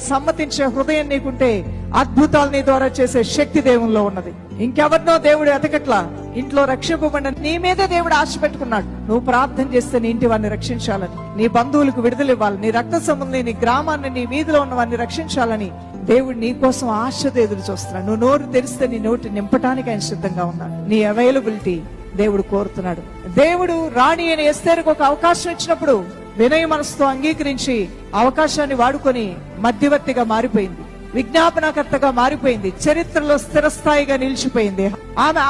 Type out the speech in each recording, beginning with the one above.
సమ్మతించే హృదయం నీకుంటే అద్భుతాలు నీ ద్వారా చేసే శక్తి దేవుల్లో ఉన్నది. ఇంకెవరినో దేవుడు ఎతకట్లా. ఇంట్లో రక్షింపబడిన నీ మీదే దేవుడు ఆశ పెట్టుకున్నాడు. నువ్వు ప్రార్థన చేస్తే నీ ఇంటి వారిని రక్షించాలని, నీ బంధువులకు విడుదల ఇవ్వాలి, నీ రక్త సంబంధిని, నీ గ్రామాన్ని, నీ వీధిలో ఉన్న వారిని రక్షించాలని దేవుడు నీ కోసం ఆశతో ఎదురు చూస్తున్నాడు. నువ్వు నోరు తెరిస్తే నీ నోటి నింపటానికి ఆయన సిద్ధంగా ఉన్నాడు. నీ అవైలబిలిటీ దేవుడు కోరుతున్నాడు. దేవుడు రాణి అయిన ఎస్తేరుకు ఒక అవకాశం ఇచ్చినప్పుడు వినయ మనసుతో అంగీకరించి అవకాశాన్ని వాడుకొని మధ్యవర్తిగా మారిపోయింది, విజ్ఞాపనకర్తగా మారిపోయింది, చరిత్రలో స్థిరస్థాయిగా నిలిచిపోయింది.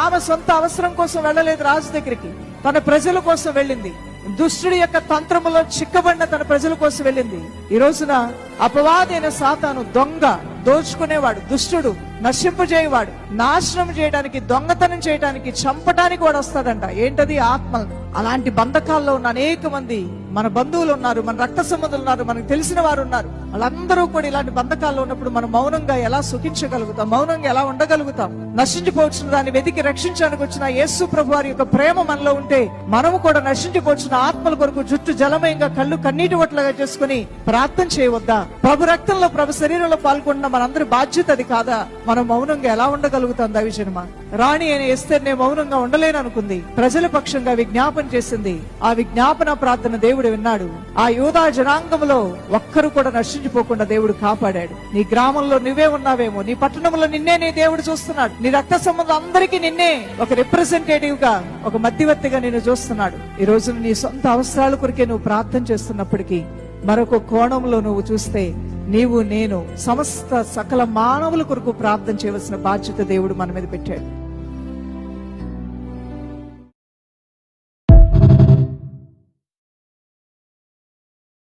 ఆమె సొంత అవసరం కోసం వెళ్ళలేదు రాజు దగ్గరికి, తన ప్రజల కోసం వెళ్ళింది. దుష్టుడి యొక్క తంత్రములో చిక్కబడిన తన ప్రజల కోసం వెళ్ళింది. ఈ రోజున అపవాది అయిన సాతాను దొంగ, దోచుకునేవాడు, దుష్టుడు, నశింపజేయవాడు, నాశనం చేయడానికి, దొంగతనం చేయడానికి, చంపటానికి వాడు వస్తాడంట. ఏంటది? ఆత్మ. అలాంటి బంధకాల్లో ఉన్న అనేక మంది మన బంధువులు ఉన్నారు, మన రక్త సంబంధులు ఉన్నారు, మనకు తెలిసిన వారు ఉన్నారు. వాళ్ళందరూ కూడా ఇలాంటి బంధకాల్లో ఉన్నప్పుడు మనం మౌనంగా ఎలా సుఖించగలుగుతాం? మౌనంగా ఎలా ఉండగలుగుతాం? నశించిపోవచ్చిన దాన్ని వెతికి రక్షించడానికి వచ్చిన యేసు ప్రభు వారి యొక్క ప్రేమ మనలో ఉంటే మనము కూడా నశించిపోవచ్చిన ఆత్మల కొరకు జుట్టు జలమయంగా, కళ్ళు కన్నీటి ఒట్లుగా చేసుకుని ప్రార్థన చేయవద్దా? ప్రభు రక్తంలో, ప్రభు శరీరంలో పాల్గొంటున్న మనందరి బాధ్యత అది కాదా? మనం మౌనంగా ఎలా ఉండగలుగుతాం? దైవజనమా, రాణి అయిన ఎస్తేర్నే మౌనంగా ఉండలేననుకుంది, ప్రజల పక్షంగా విజ్ఞాపన చేసింది. ఆ విజ్ఞాపన ప్రార్థన దేవుడు విన్నాడు. ఆ యూదా జనాంగంలో ఒక్కరు కూడా నశించిపోకుండా దేవుడు కాపాడాడు. నీ గ్రామంలో నువ్వే ఉన్నావేమో, నీ పట్టణంలో నిన్నే నీ దేవుడు చూస్తున్నాడు. నీ రక్త సంబంధం అందరికీ నిన్నే ఒక రిప్రజెంటేటివ్ గా, ఒక మధ్యవర్తిగా నిన్ను చూస్తున్నాడు. ఈ రోజు నీ సొంత అవసరాల కొరికే నువ్వు ప్రార్థన చేస్తున్నప్పటికీ మరొక కోణంలో నువ్వు చూస్తే నీవు, నేను, సమస్త సకల మానవుల కొరకు ప్రార్థన చేయవలసిన బాధ్యత దేవుడు మన మీద పెట్టాడు.